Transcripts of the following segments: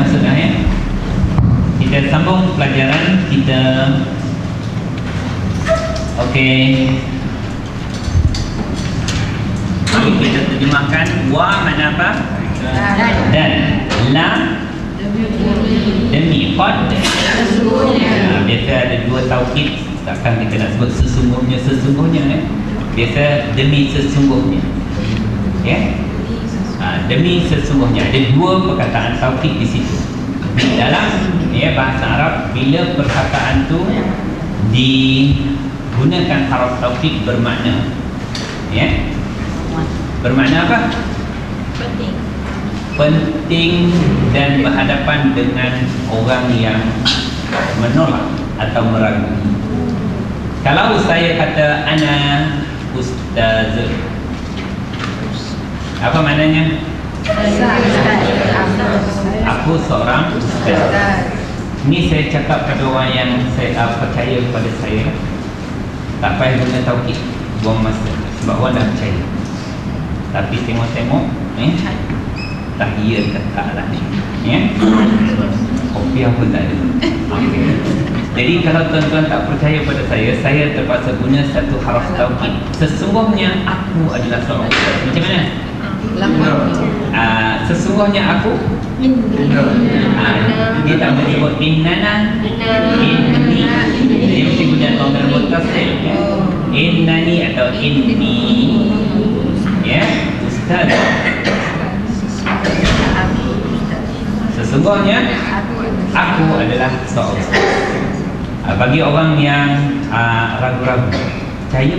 maksudnya ya. Kita sambung pelajaran kita. Okey. Mari kita terjemahkan wa mana apa? Dan la demi qad. Biasa ada dua taukid, takkan kita nak sebut sesungguhnya ya. Biasa demi sesungguhnya. Ya. Demi sesungguhnya, ada dua perkataan taukid di situ. Dalam ya bahasa Arab, bila perkataan tu digunakan haraf taukid bermakna ya. Bermakna apa? Penting dan berhadapan dengan orang yang menolak atau meragu. Kalau saya kata ana ustaz, apa maknanya? Aku seorang ustaz. Ni saya cakap pada orang yang saya percaya kepada saya. Tak payah guna taukid, buang masa, sebab orang dah percaya. Tapi tengok-tengok tahiyat tak lah ya. Kopi apa tak ada. Okay. Jadi kalau tuan-tuan tak percaya pada saya terpaksa guna satu haraf taukid. Sesungguhnya aku adalah seorang ustaz. Macam mana? Sesungguhnya aku dia tak boleh sebut innana, inni. Dia mesti guna dhamir muttasil ya. Innani atau inni ya, ustaz. Sesungguhnya aku adalah seorang ustaz. Bagi orang yang ragu-ragu, percaya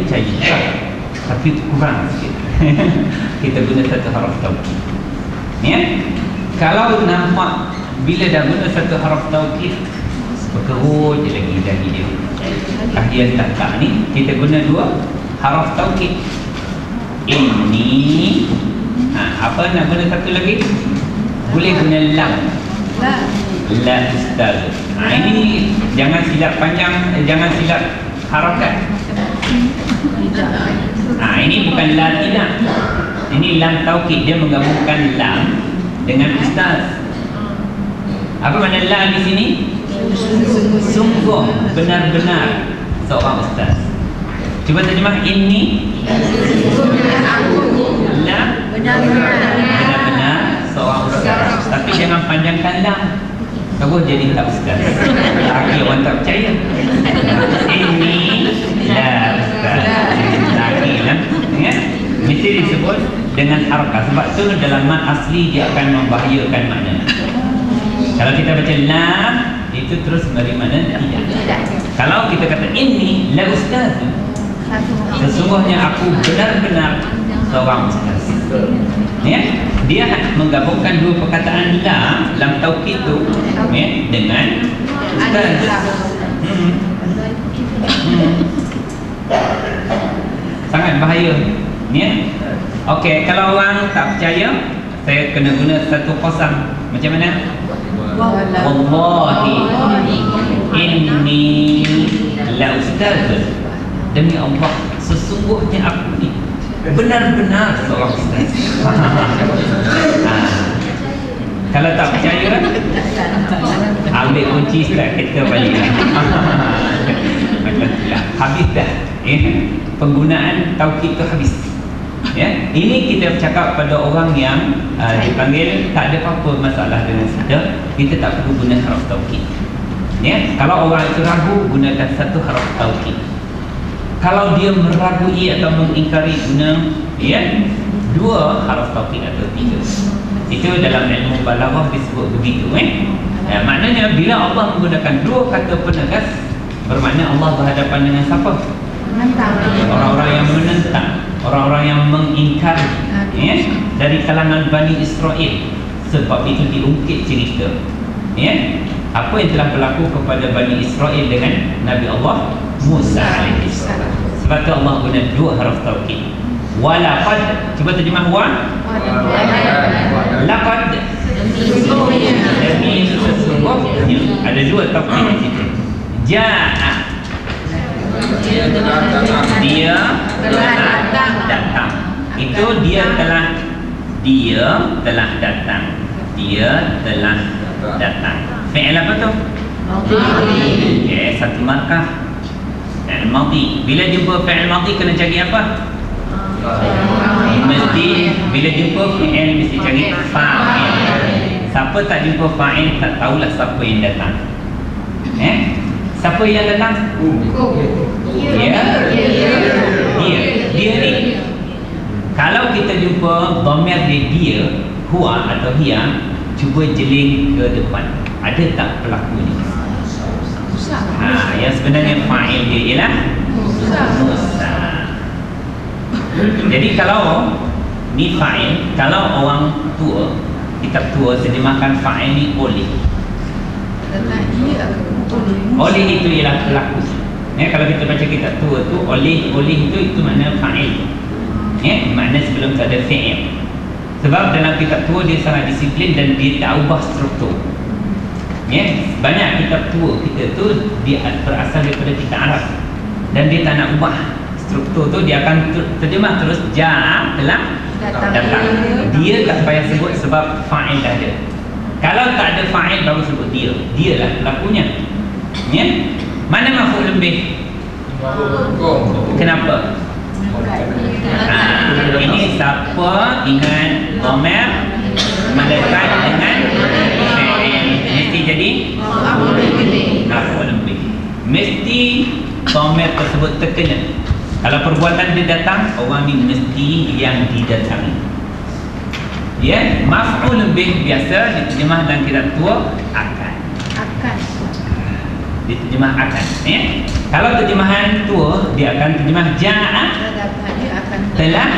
tapi kurang sikit kita guna satu haraf taukid ya. Kalau nampak bila dah guna satu haraf taukid berkerut je lagi dahi dia. Tahiyat tak ni kita guna dua haraf taukid. Ini apa nak guna satu lagi? Boleh guna lam. La ustaz. Ini jangan silap panjang, jangan silap harakat. Ini bukan la tidak. Ini lam taukid, dia menggabungkan lam dengan ustaz. Apa makna la di sini? Sungguh, benar-benar seorang ustaz. Cuba terjemah ini. La benar-benar seorang ustaz. Tapi jangan panjangkan lam. Terus jadi tak ustaz. Lagi orang tak percaya. Ini la ustaz. Lagi lah ya. Mesti disebut dengan harakat. Sebab tu dalam mat asli dia akan membahayakan makna. Kalau kita baca la, itu terus beri makna tidak. Kalau kita kata ini la ustaz, sesungguhnya aku benar-benar seorang ustaz ya. Dia menggabungkan dua perkataan lam taukid tu ya, dengan ustaz. Sangat bahaya ya. Okey, kalau orang tak percaya, saya kena guna satu qasam. Macam mana? Wallahi inni la ustaz. Demi Allah, sesungguhnya aku ni benar-benar seorang ustaz. Kalau tak percaya, ambil kunci start kereta balik. Habis dah penggunaan taukid tu habis ya. Ini kita bercakap pada orang yang dipanggil tak ada apa-apa masalah dengan kita tak perlu guna haraf taukid ya. Kalau orang itu ragu, gunakan satu haraf taukid. Kalau dia meragui atau mengingkari, guna ya dua haraf taukid atau tiga. Itu dalam ilmu balaghah disebut begitu maknanya bila Allah menggunakan dua kata penegas, bermakna Allah berhadapan dengan siapa? Orang-orang yang menentang, orang-orang yang mengingkari ya, dari kalangan Bani Israel. Sebab itu diungkit cerita ya, apa yang telah berlaku kepada Bani Israel dengan Nabi Allah Musa alaihissalam. Sebab itu Allah guna dua haraf taukid. Walaqad, cuba terjemah wa. Laqad, demi sesungguhnya. Ada dua taukid di situ. Jaa, dia telah datang. Itu dia telah datang. Dia telah datang. Fi'il apa tu? Okay, satu markah. Fi'il madhi. Bila jumpa fi'il madhi kena cari apa? Mesti bila jumpa fi'il mesti cari fa'il. Siapa tak jumpa fa'il tak tahulah siapa yang datang. Siapa yang datang? Dia ni. Kalau kita jumpa dhamir dia, huwa atau hiya, cuba jeling ke depan. Ada tak pelakunya? Yang sebenarnya fa'il dia ialah Musa. Jadi kalau ni fa'il, kalau orang tua, kitab tua terjemahkan fa'il ni oleh. Oleh itu ialah pelaku. Kalau kita baca kitab tua tu, oleh itu makna fa'il. Makna sebelum tak ada fi'il. Sebab dalam kitab tua dia sangat disiplin dan dia tak ubah struktur. Banyak kitab tua kita tu dia berasal daripada kitab Arab dan dia tak nak ubah struktur tu, dia akan terjemah terus ja'a, telah datang. Dia tak payah sebut sebab fa'il dah ada. Kalau tak ada fa'il baru sebut dia lah pelakunya. Mana maf'ul bih? Kenapa? Ini siapa ingat dhamir melekat dengan fi'il mesti jadi maf'ul bih. Mesti dhamir tersebut terkena. Kalau perbuatan dia datang, orang ni mesti yang didatangi. Maf'ul bih biasa diterjemah dalam kitab tua akan. Diterjemah akan. Kalau terjemahan tua dia akan terjemah ja'a, telah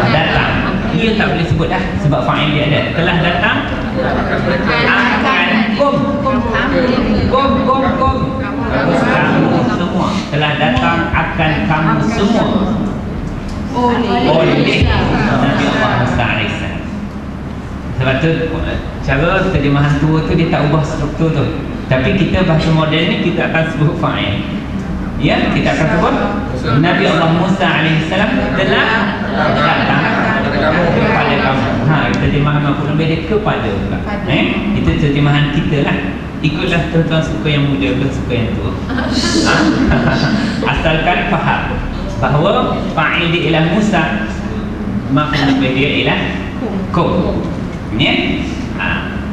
datang. Dia tak boleh sebut dah sebab fa'il dia ada. Telah datang akan kum kamu semua. Telah datang akan kamu semua. Oleh Nabi Allah Musa AS. Sebab tu cara terjemahan tua tu dia tak ubah struktur tu. Tapi kita bahasa moden ni kita akan sebut fa'il. Kita akan sebut Nabi Allah Musa AS telah datang kepada kamu. Terjemahan maf'ul bih dia kepada pula. Itu terjemahan kita lah. Ikutlah tuan-tuan suka yang muda ke suka yang tua. Asalkan faham bahawa fa'il dia ialah Musa, maf'ul bih dia ialah kum.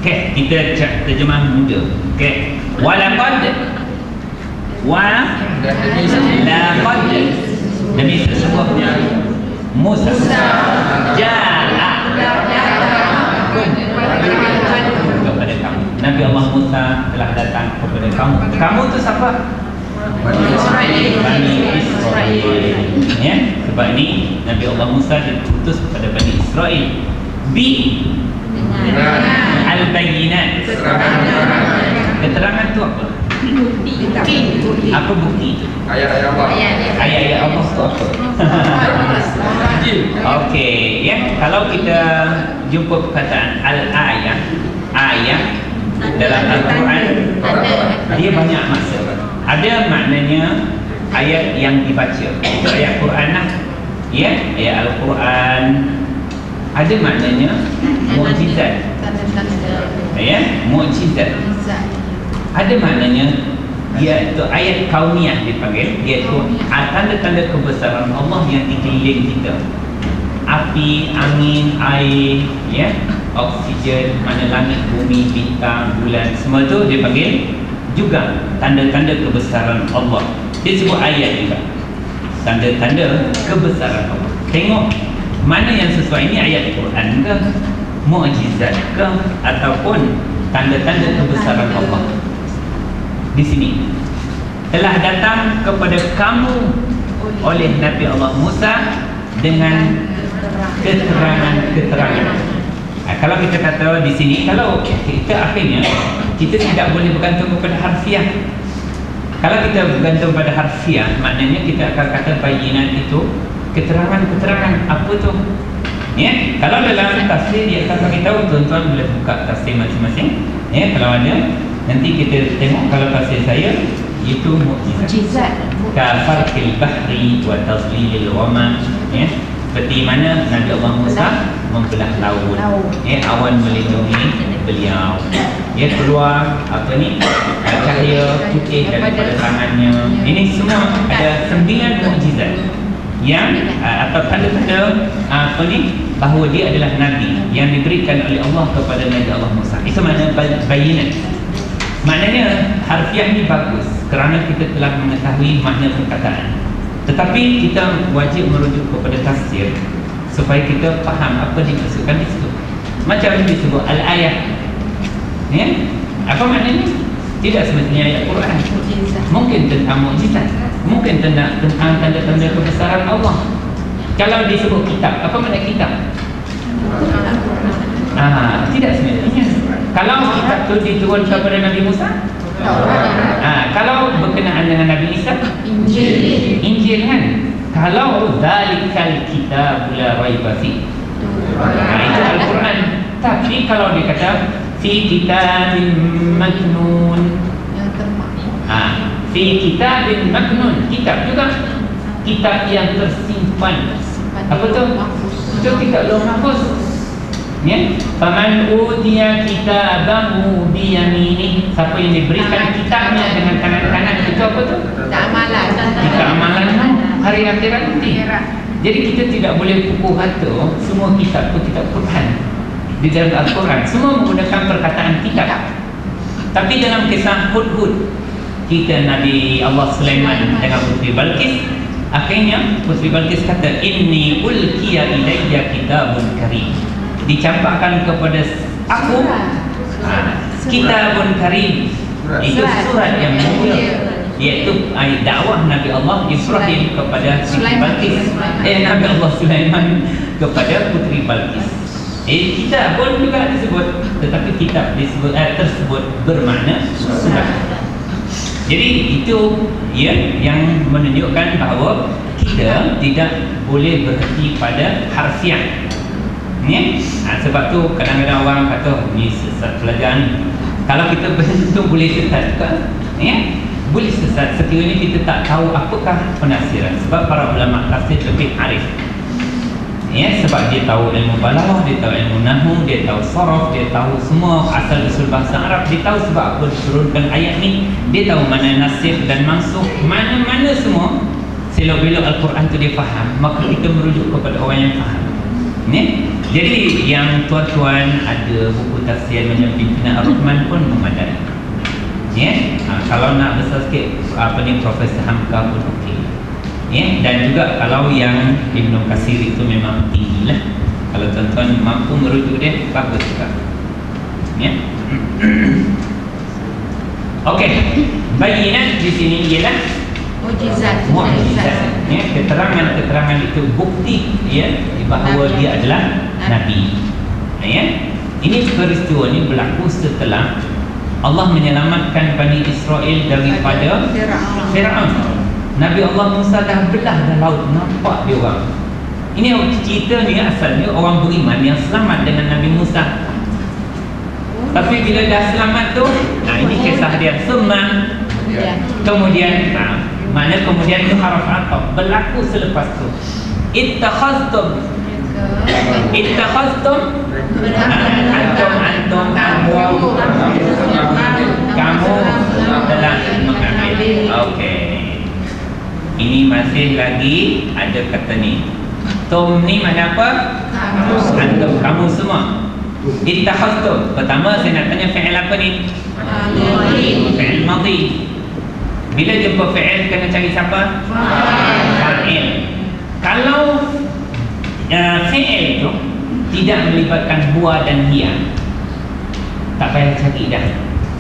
Okey, kita terjemah muda. Okey. Walaqad laqad demi sesungguhnya Musa ja'a kepada kamu. Nabi Allah Musa telah datang kepada kamu. Kamu tu siapa? Bani Israel. Sebab ini Nabi Allah Musa diutus kepada Bani Israel al-bayyinat. Keterangan tu apa? Apa bukti itu? Ayat-ayat Allah. Ayat-ayat Allah tu apa? Okey, kalau kita jumpa perkataan al-ayat, ayat dalam Al-Quran dia banyak maksud. Ada maknanya ayat yang dibaca. Itu ayat Quran lah. Ayat Al-Quran. Ada maknanya mukjizat. Mukjizat. Ada maknanya iaitu ayat kauniyah dipanggil, iaitu tanda-tanda kebesaran Allah yang dikeliling kita. Api, angin, air, oksigen, mana langit, bumi, bintang, bulan, semua tu dipanggil juga tanda-tanda kebesaran Allah. Dia sebut ayat juga. Tanda-tanda kebesaran Allah. Tengok mana yang sesuai, ini ayat Quran ke, mukjizat ke, ataupun tanda-tanda kebesaran Allah. Di sini telah datang kepada kamu oleh Nabi Allah Musa dengan keterangan. Kalau kita kata di sini, kalau kita akhirnya kita tidak boleh bergantung kepada harfiah. Kalau kita bergantung pada harfiah, maknanya kita akan kata bayyinat itu keterangan apa tu? Kalau dalam tafsir dia akan bagi tahu, tuan-tuan boleh buka tafsir masing-masing. Kalau ada nanti kita tengok. Kalau tafsir saya itu mukjizat. Ka farqil bahri wa tazlilil ghamam. Seperti mana Nabi Allah Musa membelah laut, awan melindungi beliau, keluar cahaya putih daripada tangannya. Ini semua ada 9 mukjizat yang atau tanda-tanda bahawa dia adalah Nabi yang diberikan oleh Allah kepada Nabi Allah Musa. Itu makna bayinat. Maknanya harfiah ini bagus kerana kita telah mengetahui makna perkataan. Tetapi kita wajib merujuk kepada tafsir supaya kita faham apa dimaksudkan di situ. Macam disebut al-ayah. Apa maknanya? Tidak semestinya ayat Quran. Mungkin tentang mukjizat, mungkin tentang tanda-tanda kebesaran Allah. Kalau disebut kitab, apa makna kitab? Tidak semestinya. Kalau kitab itu diturunkan kepada Nabi Musa, kalau berkenaan dengan Nabi Isa, Injil kan? Kalau zalikal kitab la raiba fi, itu Al-Quran. Tapi kalau dia kata fi kitabin maknun, fi kitabin maknun, kitab juga kitab yang tersimpan. Apa tu? Itu kitab Lauh Mahfuz. Faman utiya kitabahu biyamini, siapa yang diberikan kitabnya dengan tangan kanan, itu apa tu? Kitab amalan hari akhirat nanti. Jadi kita tidak boleh pukul rata semua kitab tu kitab Quran. Di dalam Al-Quran semua menggunakan perkataan kitab. Tapi dalam kisah Hudhud, kita Nabi Allah Sulaiman dengan Puteri Balqis, akhirnya Puteri Balqis kata inni ulkiya ilayya kitabun karim, dicampakkan kepada aku kitabun karim, itu surat yang mulia, iaitu dakwah Nabi Allah Ibrahim kepada Puteri Balqis, Nabi Allah Sulaiman kepada Puteri Balqis. Kitab pun juga disebut, tetapi kitab disebut tersebut bermakna surat. Jadi itu yang menunjukkan bahawa kita tidak boleh berhenti pada harfiah. Sebab tu kadang-kadang orang kata ni sesat pelajaran. Kalau kita betul boleh sesat juga, boleh sesat sekiranya kita tak tahu apakah penafsiran. Sebab para ulama tafsir lebih arif, sebab dia tahu ilmu balaghah, dia tahu ilmu nahwu, dia tahu saraf, dia tahu semua asal usul bahasa Arab, dia tahu sebab apa diturunkan ayat ni, dia tahu mana nasikh dan mansukh, mana-mana semua. Selok-belok Al-Quran tu dia faham, maka kita merujuk kepada orang yang faham. Jadi yang tuan-tuan ada buku tafsir macam Pimpinan Ar-Rahman pun memadai. Kalau nak besar sikit Profesor Hamka pun okey. Dan juga kalau yang Ibnu Katsir itu memang tinggi lah. Kalau tuan-tuan mampu merujuk dia, bagus juga. Okey, bayinat di sini ialah mukjizat. Keterangan itu bukti bahawa dia adalah Nabi. Ini peristiwa ini berlaku setelah Allah menyelamatkan Bani Israel daripada Fir'aun. Nabi Allah Musa dah belah dah laut, nampak dia orang. Ini cerita ni asalnya orang beriman yang selamat dengan Nabi Musa. Tapi bila dah selamat tu, ini kisah dia. Kemudian mana kemudian itu haraf ataf berlaku selepas tu. Ittakhaztum antum kamu telah mengambil. Okey. Ini masih lagi ada kata ni. Tum ni mana apa? Antum, kamu semua. Ittakhaztum. Pertama saya nak tanya fi'il apa ni? Fi'il madhi. Bila jumpa fi'il kena cari siapa? Fa'il. Kalau fi'il tu tidak melibatkan huwa dan hiya, tak payah cari dah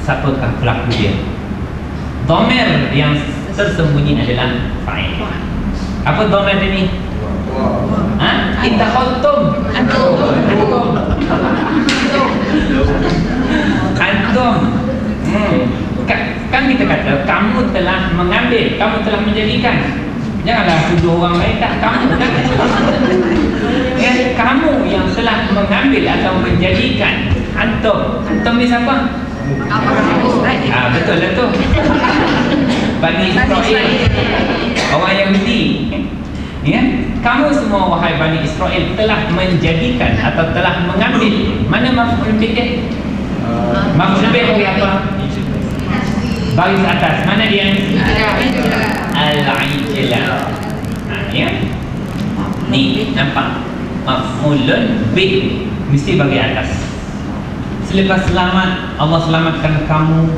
siapakah pelaku dia. Dhamir yang tersembunyi adalah fa'il. Apa dhamir ini? Ittakhaztum antum. Kan kita kata kamu telah mengambil, kamu telah menjadikan. Janganlah tuduh orang lain, tak, kamu kan? Kamu yang telah mengambil atau menjadikan. Antum ni siapa? Betul lah tu. Bani Israel, orang Yahudi. Ya, kamu semua wahai Bani Israel telah menjadikan atau telah mengambil. Mana maf'ul bih dia? Maf'ul bih bagi apa? Baris atas. Mana dia? Al-ijla. Ya. Ni nampak? Maf'ulun bih mesti bagi atas. Selepas selamat, Allah selamatkan kamu,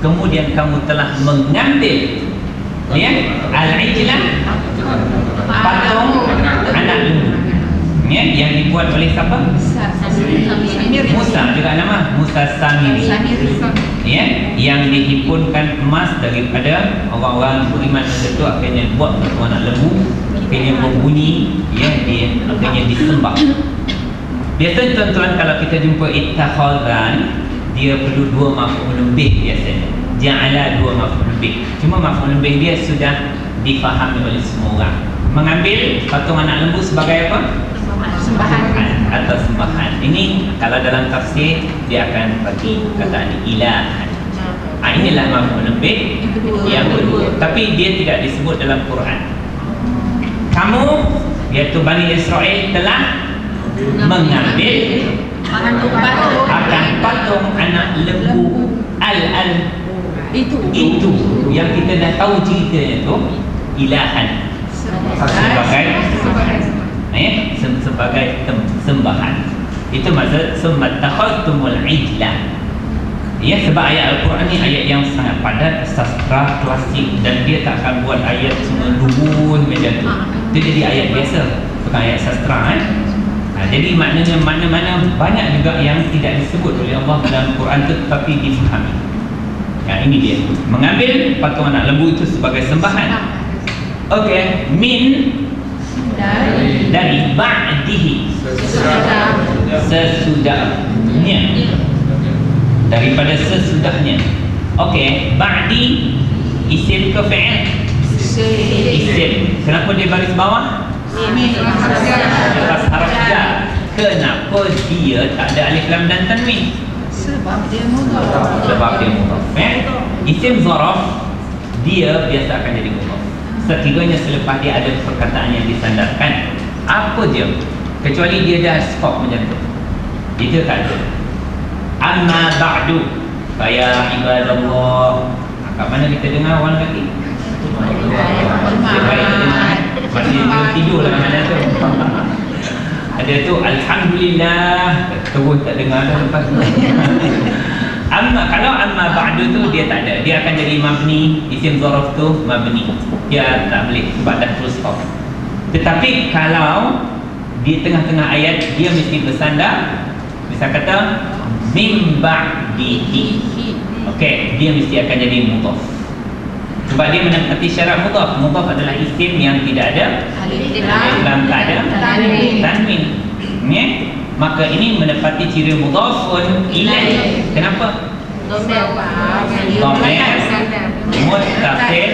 kemudian kamu telah mengambil, ya, al-ijla, patung anak lembu, ya, yang dibuat oleh siapa? Musa, juga nama Musa Samiri, ya, yang dihimpunkan emas daripada orang-orang beriman itu. Akhirnya buat patung anak lembu, akhirnya berbunyi, ya, dia akhirnya disembah. Biasa tuan-tuan kalau kita jumpa ittakhadhan, dia perlu dua maf'ul bih biasanya. Ja'ala dua maf'ul bih. Cuma maf'ul bih dia sudah difahami oleh semua orang. Mengambil patung anak lembu sebagai apa? Sembahan atau sembahan. Ini kalau dalam tafsir dia akan bagi kataan ilahan. Inilah maf'ul bih yang kedua. Tapi dia tidak disebut dalam Quran. Kamu, iaitu Bani Israel, telah mengambil akan patung anak lembu itu yang kita dah tahu ceritanya tu ilahan sebagai sembahan. Itu maksud summattakhadtumul ijla. Ya, sebab ayat Al-Quran ni ayat yang sangat padat, sastra klasik, dan dia tak akan buat ayat semua dubun macam tu. Itu jadi ayat biasa, bukan ayat sastra. Jadi maknanya mana-mana banyak juga yang tidak disebut oleh Allah dalam Quran itu tetapi difahami. Ini dia. Mengambil patung anak lembu itu sebagai sembahan. Okey, min dari ba'dihi, sesudahnya, daripada sesudahnya. Okey, ba'di isim ke fi'il? Isim. Kenapa dia baris bawah? Lepas haraf jar. Kenapa dia tak ada alif lam dan tanwin? Sebab dia mudhaf. Isim zaraf dia biasa akan jadi mudhaf. Setidaknya selepas dia ada perkataan yang disandarkan. Apa je? Kecuali dia dah stop macam tu. Itu tak ada. Amma ba'du ya ibadallah. Kat mana kita dengar orang lagi? Masih belum tidur lah mana tu. Ada tu alhamdulillah, terus tak dengar dah lepas tu. Kalau amma ba'du tu dia tak ada. Dia akan jadi mabni, isim zaraf tu mabni. Dia tak boleh sebab dah full stop. Tetapi kalau di tengah-tengah ayat dia mesti bersandar. Misal kata min ba'dihi. Okey, dia mesti akan jadi mudhaf. Sebab dia menepati syarat mudhaf. Mudhaf adalah isim yang tidak ada alif lam, tak ada tanwin. Ya? Maka ini menepati ciri mudhafun ilaih. Kenapa? Dhamir muttasil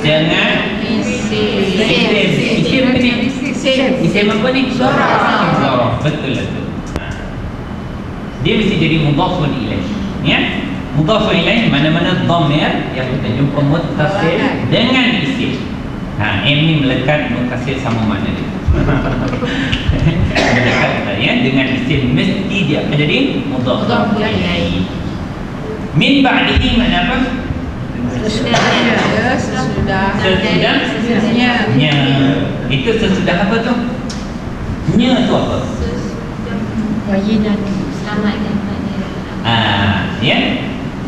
dengan isim ni. Isim apa ni? Zaraf. Betul. Dia mesti jadi mudhafun ilaih. Ya? Mudhaf ilaih mana-mana dhamir yang kita jumpa muttasil dengan isim. M ni melekat, muttasil sama makna dia. Melekat ya dengan isim mesti dia akan jadi mudhaf ilaih. Min ba'dihi makna apa? Sesudahnya. Itu sesudah apa tu? Nya tu apa? Selamatkan. Ya.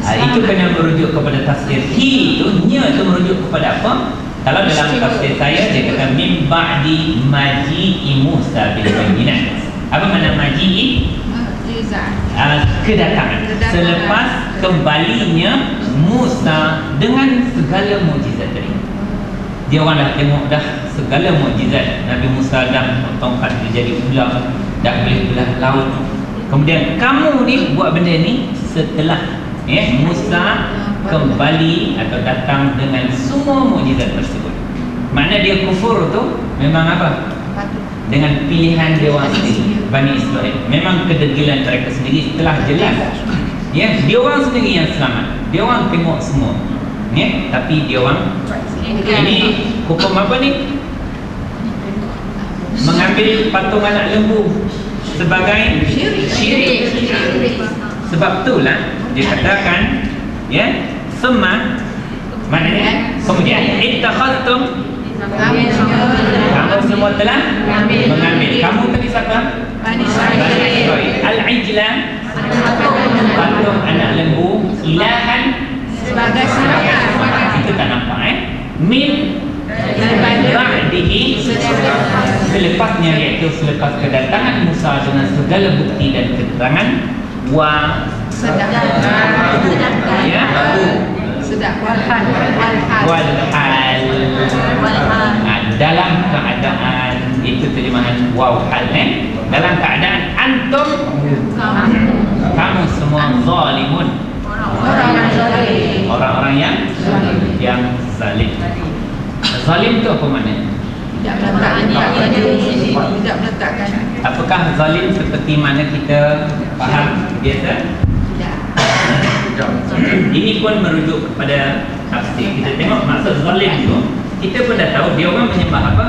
Itu kena merujuk kepada tafsir. Hi tu, nya tu merujuk kepada apa? Kalau dalam tafsir saya dia kata min ba'di maji'i Musa bil bayyinat. Apa makna maji'i? Kedatangan. Selepas kembalinya Musa dengan segala mukjizat tadi. Dia orang dah tengok dah segala mukjizat Nabi Musa, dah tongkat dia jadi ular, dah boleh belah laut. Kemudian kamu ni buat benda ni setelah Musa kembali atau datang dengan semua mukjizat tersebut. Makna dia kufur tu memang apa? Dengan pilihan dia orang sendiri, Bani Israel. Memang kedegilan mereka sendiri setelah jelas. Dia orang sendiri yang selamat. Dia orang tengok semua. Tapi dia orang ini hukum apa ni? mengambil patung anak lembu sebagai syirik. Sebab itulah dia katakan, ya, semua maknanya kemudian ittakhadtum, kamu semua telah mengambil. Kamu tadi siapa? Bani Israil. Al-ijla, patung anak lembu, ilahan sebagai sembahan. itu tak nampak min ba'dihi, selepasnya, iaitu selepas kedatangan Musa dengan segala bukti dan keterangan, wa ya dalam keadaan, itu terjemahan waw hal, dalam keadaan antum, kamu semua zalimun, orang-orang yang zalim. Zalim itu apa maknanya? Tidak meletakkan. Apakah zalim seperti mana kita faham biasa? Ini pun merujuk kepada tafsir. Kita tengok maksud zalim itu, kita pun dah tahu dia orang menyembah apa?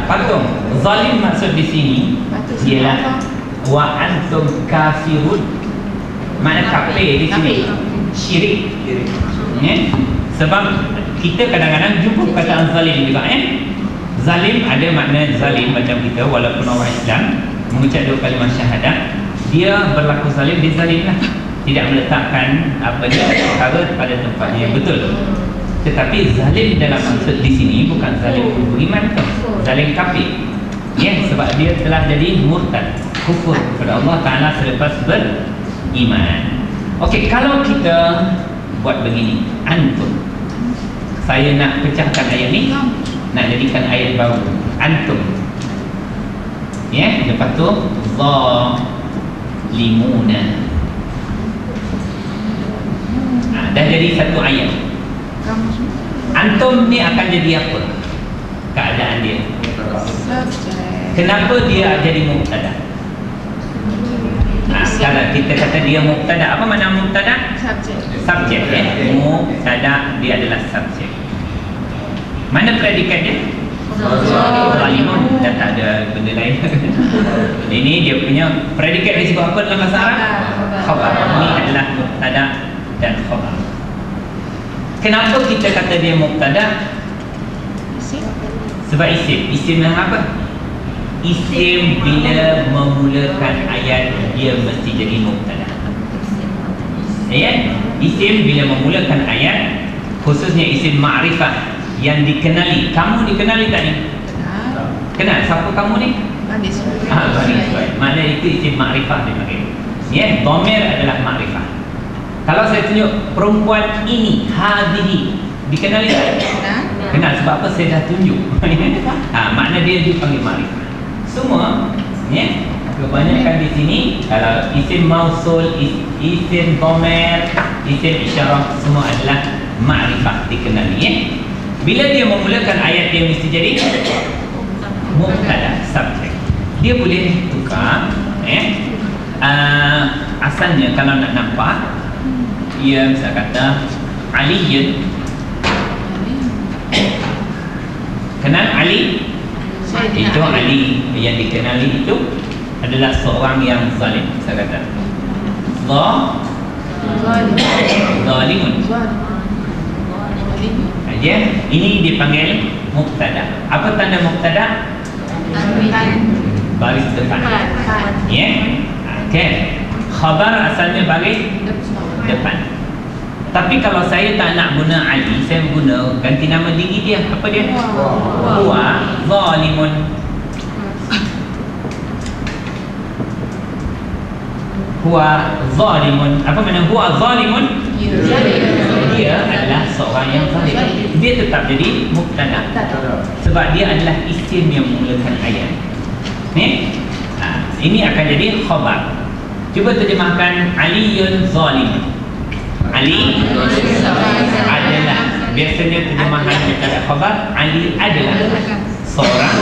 Patung. Zalim maksud di sini ialah wa antum kafirun. Mana kafir di sini? Syirik. Ya? Sebab kita kadang-kadang jumpa perkataan zalim juga, zalim ada makna zalim macam kita, walaupun orang Islam mengucap dua kalimah syahadat, dia berlaku zalim, dia zalim lah, tidak meletakkan apa dia perkara pada tempatnya yang betul. Tetapi zalim dalam maksud di sini bukan zalim beriman, zalim kafir, ya, sebab dia telah jadi murtad, kufur kepada Allah Ta'ala selepas beriman. Okey, kalau kita buat begini, antum, saya nak pecahkan ayat ni, nak jadikan ayat baru, antum, ya, lepas tu zalimuna, dah jadi satu ayat. Antum ni akan jadi apa keadaan dia? Kenapa dia jadi mubtada? Kalau kita kata dia mubtada, apa makna mubtada? Subjek, ya. Mubtada dia adalah subjek. Mana predikat dia? Zalimun, dan tak ada benda lain. Ini dia punya predikat dia sebab apa dalam bahasa Arab? Khabar. Ini adalah mubtada dan khabar. Kenapa kita kata dia mubtada? Sebab isim. Isim yang apa? Isim bila memulakan ayat dia mesti jadi mubtada. Ya? Isim bila memulakan ayat, khususnya isim ma'rifah yang dikenali. Kamu dikenali tak ni? Kenal. Siapa kamu ni? Bani Israil. Maknanya itu isim ma'rifah dia panggil. Ya, dhamir adalah ma'rifah. Kalau saya tunjuk perempuan ini, hadhihi, dikenali tak? Kenal. Sebab apa? Saya dah tunjuk. Makna dia dipanggil ma'rifah. Semua, ya, kebanyakan di sini kalau isim mausul, isim dhamir, isim isyarah, semua adalah ma'rifah, dikenali, ya. Bila dia memulakan ayat, dia mesti jadi mubtada, subjek. Dia boleh tukar, asalnya kalau nak nampak, ia bisa kata Aliyun. Kenal Ali? Itu Ali yang dikenali itu adalah seorang yang zalim. Saya kata zalimun. Aja, ini dipanggil mubtada. Apa tanda mubtada? Baris depan. Ya. Okey. Khabar asalnya baris depan. Tapi kalau saya tak nak guna Ali, saya guna ganti nama diri dia. Apa dia? Huwa zalimun. Huwa zalimun. Apa makna huwa zalimun? Dia adalah seorang yang zalim. Dia tetap jadi mubtada. Sebab dia adalah isim yang memulakan ayat. Ni? Ini akan jadi khabar. Cuba terjemahkan Aliyun zalimun. Ali adalah, biasanya terjemahan daripada khabar, Ali adalah seorang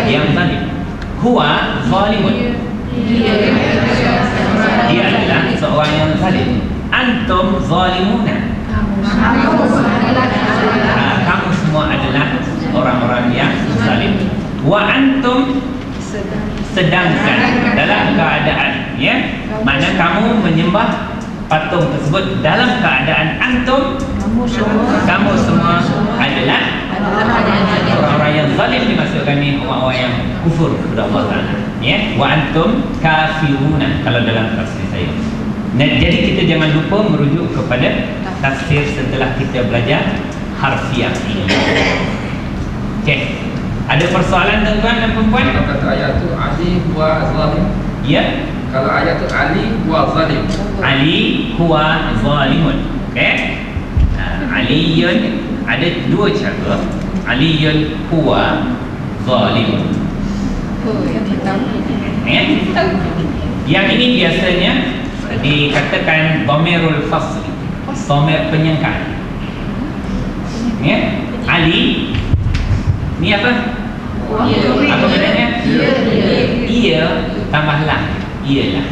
yang zalim. Huwa zalimun. Dia adalah seorang yang zalim. Antum zalimuna. Kamu semua adalah orang-orang yang zalim. Wa antum, sedangkan dalam keadaan, ya, mana kamu menyembah patung tersebut dalam keadaan antum, kamu semua adalah orang-orang yang zalim. Dimaksudkan ni orang-orang yang kufur kepada Allah Ta'ala, ya. Wa antum kafiruna kalau dalam tafsir saya. Nah, jadi kita jangan lupa merujuk kepada tafsir setelah kita belajar harfiah ini. Okey. Ada persoalan tuan-tuan dan puan-puan? Kalau kata ayat tu Ali huwa zalim. Ya. Kalau ayat tu Ali huwa zalim. Ali huwa zalimun. Okey. Aliyun ada dua cara. Aliyun huwa zalimun. Ya. Yang ini biasanya dikatakan dhamirul fasl, dhamir penyangkaan. Ya. Ali ni apa? Apa bedanya? Ia tambahlah ialah.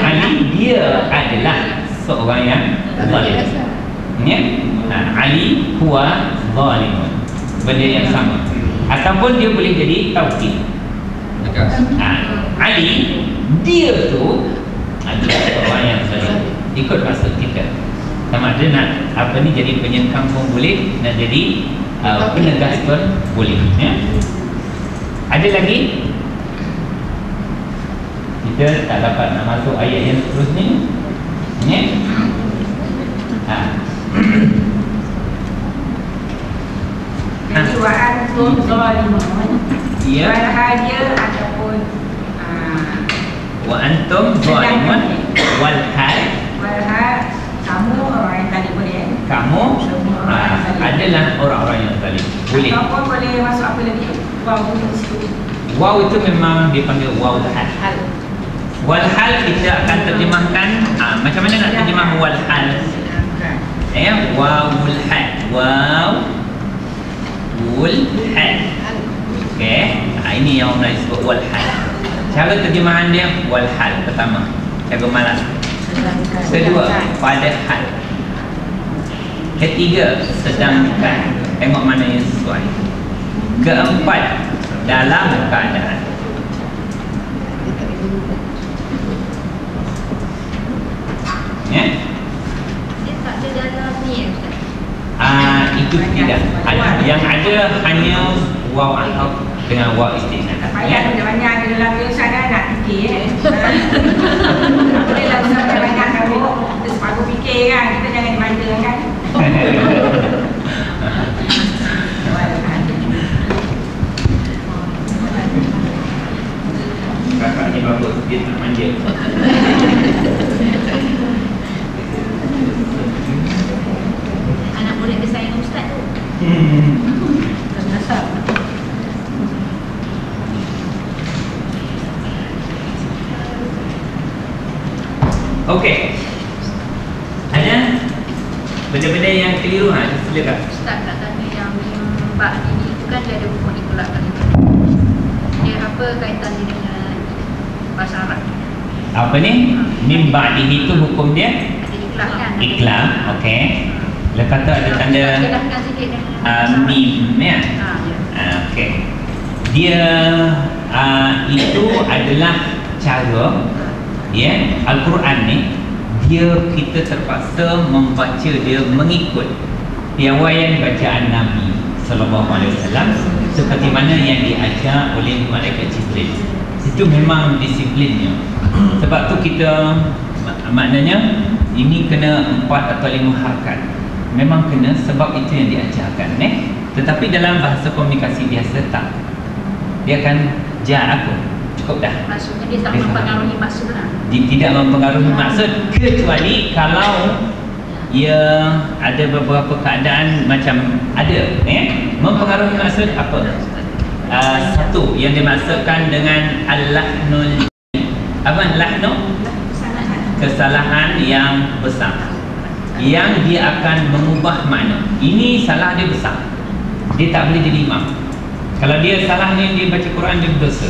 Ali dia adalah seorang yang zalim. Ya. Ali huwa zalimun. Benda yang sama. Ataupun dia boleh jadi taukid. Ali dia tu adalah seorang yang zalim. Ikut maksud kita. Sama ada nak apa ni jadi penyengkang pun boleh, nak jadi penegas pun boleh, ya. Ada lagi? Kita tak dapat nak masuk ayat yang seterusnya, ya. Jadi wa antum zalimun. Ya. Walhaja ataupun Wa antum zalimun wal hal, kamu orang yang tadi boleh. kamu adalah orang-orang yang zalim. Boleh. Ataupun boleh masuk apa lagi? Waw di situ. Waw itu memang dipanggil waw hal. Wal hal kita akan terjemahkan macam mana nak terjemah wal hal? Ya, wawul hal. Waw wul hal. Okey, ini yang orang sebut wal hal. Cara terjemahan dia wal hal pertama, cara malas. Kedua, pada hal. Ketiga, sedangkan. Tengok mana yang sesuai. Keempat, dalam keadaan. Ya? Dia tak ada dalam ni, Ustaz. Itu tidak. Yang ada hanya waw atau dengan waw istighnah. Payah banyak ada dalam tulisan kan nak fikir. Apa dia lagu sampai banyak kamu kita separuh fikir kan. Kita jangan dimanja kan. Kakak ni bagus, dia tak manja. Anak murid kesayangan Ustaz tu. Okey. Ada benda-benda yang keliru, silakan. Ustaz nak tanya yang bab ini tu kan dia ada hukum ikhlas kan. Dia apa kaitan dia dengan bahasa Arab? Apa ni? Mim ba'dihi itu hukum dia Ada ikhlas kan? iklam. Okey. Lepas tu ada tanda jelaskan sikit dengan bahasa Arab. mim, ya. Ya. Okey. Dia itu adalah cara, ya, Al-Quran ni dia kita terpaksa membaca dia mengikut piawaian bacaan Nabi sallallahu alaihi wasallam seperti mana yang diajar oleh malaikat Jibril. Itu memang disiplinnya. Sebab tu kita maknanya ini kena 4 atau 5 harakat. Memang kena, sebab itu yang diajarkan, Tetapi dalam bahasa komunikasi biasa tak. Dia akan aku cukup dah. Maksudnya dia tak mempengaruhi maksud lah. Dia tidak mempengaruhi maksud kecuali kalau ia ada beberapa keadaan macam ada, mempengaruhi maksud apa? Satu yang dimaksudkan dengan al-lahnul, apa lahnu? Kesalahan yang besar, yang dia akan mengubah makna. Ini salah dia besar, dia tak boleh jadi imam. Kalau dia salah ni, dia baca Quran, dia berdosa.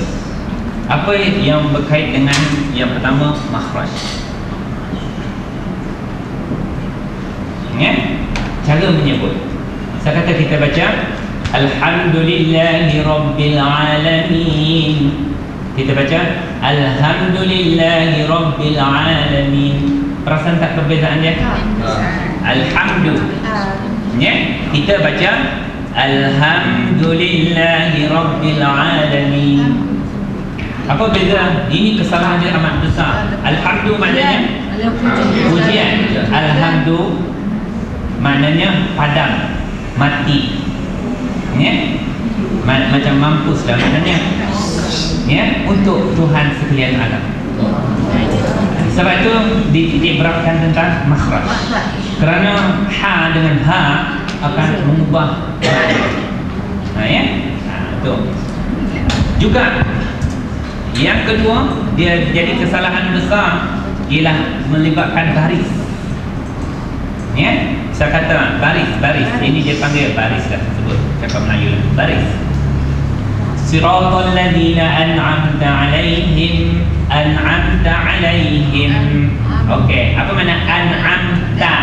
Apa yang berkait dengan yang pertama, makhraj, cara menyebut. Saya kata kita baca Alhamdulillahi Rabbil Alamin. Kita baca Alhamdulillahi Rabbil Alamin. Perasan tak perbezaan dia? Alhamdulillah. Ya, kita baca Alhamdulillahi Rabbil Alamin. Apa beza? Ini kesalahan dia amat besar. Alhamdulillah maknanya pujian. Alhamdulillah maknanya padam, mati. Ya? Macam mampus dah maknanya. Ya, untuk Tuhan sekalian alam. Sebab itu diberapkan tentang makhraj. Kerana ha dengan ha akan mengubah. Ya? Itu. Juga yang kedua, dia jadi kesalahan besar ialah melibatkan baris. Ya? Saya kata baris. Ini dia panggil baris dah, sebut cakap Melayu lah. Baris. Siratal ladzina an'amta 'alaihim. Okey, apa makna an'amta?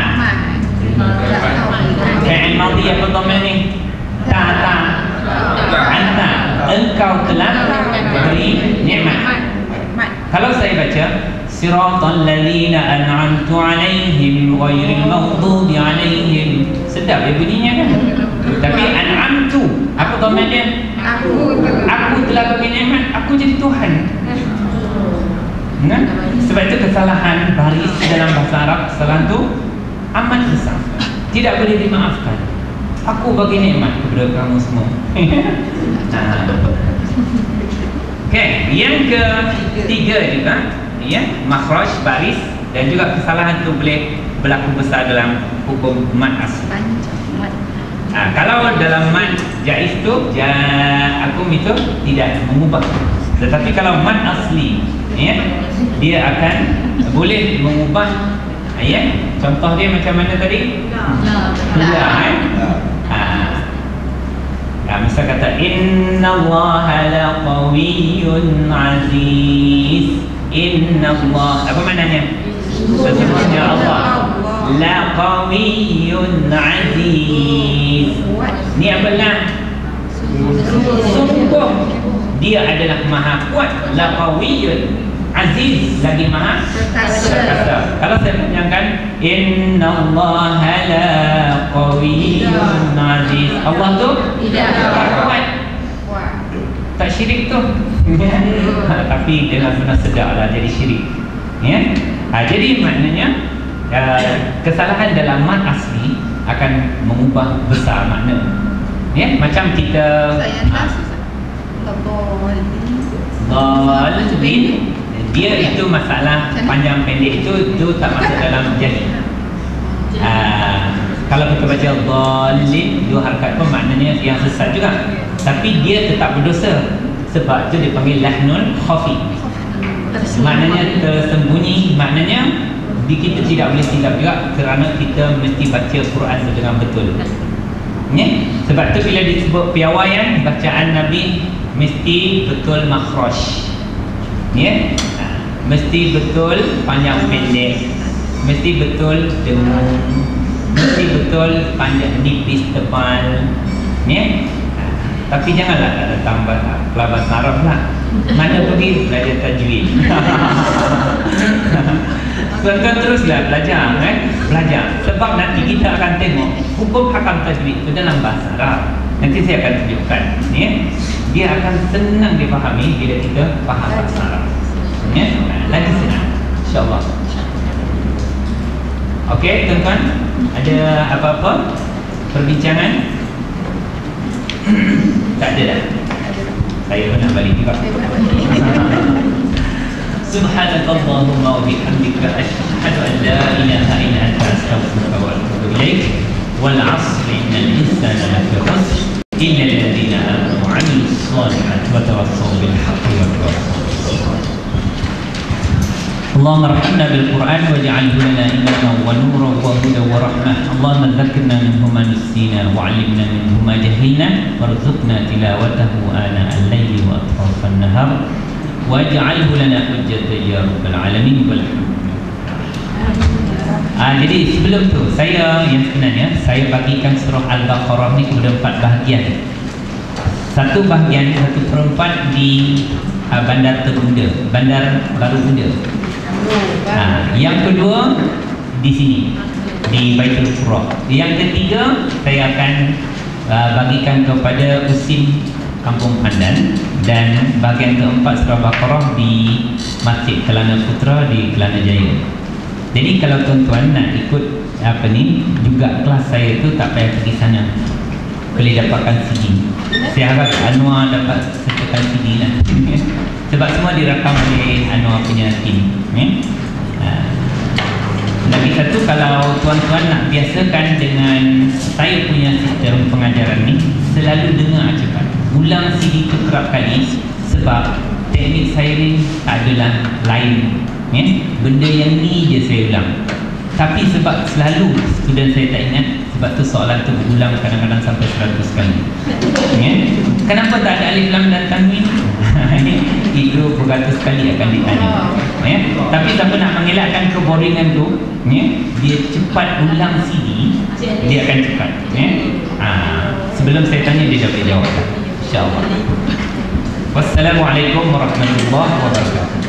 Fi'il madhi apa dhamir ni? Anta. Engkau telah beri nikmat. Kalau saya baca Siratal ladzina an'amtu 'alaihim ghairil maghdubi 'alaihim, sedap dia bunyinya kan? Tapi an'amtu, apa dhamir dia? Aku telah beri nikmat, aku jadi Tuhan. Nah, sebab itu kesalahan baris dalam bahasa Arab, kesalahan itu amat besar, tidak boleh dimaafkan. Aku bagi nikmat kepada kamu semua. Okey, yang ketiga juga, ya, makhraj, baris, dan juga kesalahan itu boleh berlaku besar dalam hukum mad asli. Kalau dalam mad jaiz tu, akum itu tidak mengubah. Tetapi kalau mad asli, ya, dia akan boleh mengubah. Ya, contoh dia macam mana tadi? Misal kata Innallaha laqawiyyun aziz. Innallah, apa maknanya? Sesungguhnya Allah laqawiyyun aziz. Ni apalah? Sungguh dia adalah maha kuat. Laqawiyyun aziz, lagi maha perkasa. Kalau saya panjangkan Innallaha laqawiyyun aziz, Allah tu kuat, tak syirik tu. Tapi dengan benar sedaplah jadi syirik. Ya? Jadi maknanya kesalahan dalam mad asli akan mengubah besar makna. Ya, macam kita dhalin, dia itu masalah panjang pendek itu tak masuk dalam jadi. Kalau kita baca dhalin, dua harakat pun maknanya yang sesat juga, tapi dia tetap berdosa. Sebab itu dipanggil lahnul khafi, maknanya tersembunyi. Maknanya kita tidak boleh silap juga, kerana kita mesti baca Quran dengan betul. Ya? Sebab itu bila disebut piawaian bacaan Nabi mesti betul makhraj. Ya? Mesti betul panjang pendek, mesti betul dengung, mesti betul panjang nipis tebal. Ya? Tapi janganlah tak datang pelabas Arab lah. Mana pergi belajar tajwid. Tuan-tuan teruslah belajar, belajar. Sebab nanti kita akan tengok hukum hakam tajwid itu dalam bahasa Arab. Nanti saya akan tunjukkan. Ya? Dia akan senang dipahami bila kita faham bahasa Arab. Ya? Lagi senang, insyaAllah. Okey, tuan-tuan, ada apa-apa perbincangan? Tak ada dah. Saya pernah balik juga. Subhanakallahumma wa bihamdika asyhadu an la ilaha illa anta astaghfiruka wa atubu ilaik. Wal 'asri innal insana lafi khusr illa alladhina amanu wa 'amilus solihati wa tawassaw bil haqqi wa tawassaw bis sabr. اللهم ارحمنا بالقرآن واجعله لنا إماما ونورا وهدى ورحمة. اللهم ذكرنا منه ما نسينا وعلمنا منه ما جهلنا وارزقنا تلاوته آناء الليل وأطراف النهار واجعله لنا حجة يا رب العالمين والحمد. Jadi sebelum tu saya yang sebenarnya saya bagikan surah Al-Baqarah ni kepada 4 bahagian. Satu bahagian, 1/4 di Bandar Terbuda, Bandar Baru Bunda. Yang kedua di sini, di Baitul Qura. Yang ketiga saya akan bagikan kepada Usim Kampung Pandan, dan bahagian keempat surah Baqarah di Masjid Kelana Putra di Kelana Jaya. Jadi kalau tuan-tuan nak ikut juga kelas saya tu, tak payah pergi sana, boleh dapatkan CD. Saya harap Anwar dapat sertakan CD lah. Sebab semua dirakam oleh Anwar punya tim. Lagi satu, kalau tuan-tuan nak biasakan dengan saya punya sistem pengajaran ni, selalu dengar cepat, ulang CD tu kerap kali, sebab teknik saya ni tak adalah lain, benda yang ni je saya ulang. Tapi sebab selalu student saya tak ingat, sebab tu soalan tu berulang kadang-kadang sampai 100 kali. Kenapa tak ada alif lam dan tanwin? Itu beratus kali akan ditanya. Tapi siapa nak mengelakkan keboringan tu, dia cepat ulang CD, dia akan cepat. Sebelum saya tanya, dia dah boleh jawab. InsyaAllah. Wassalamualaikum warahmatullahi wabarakatuh.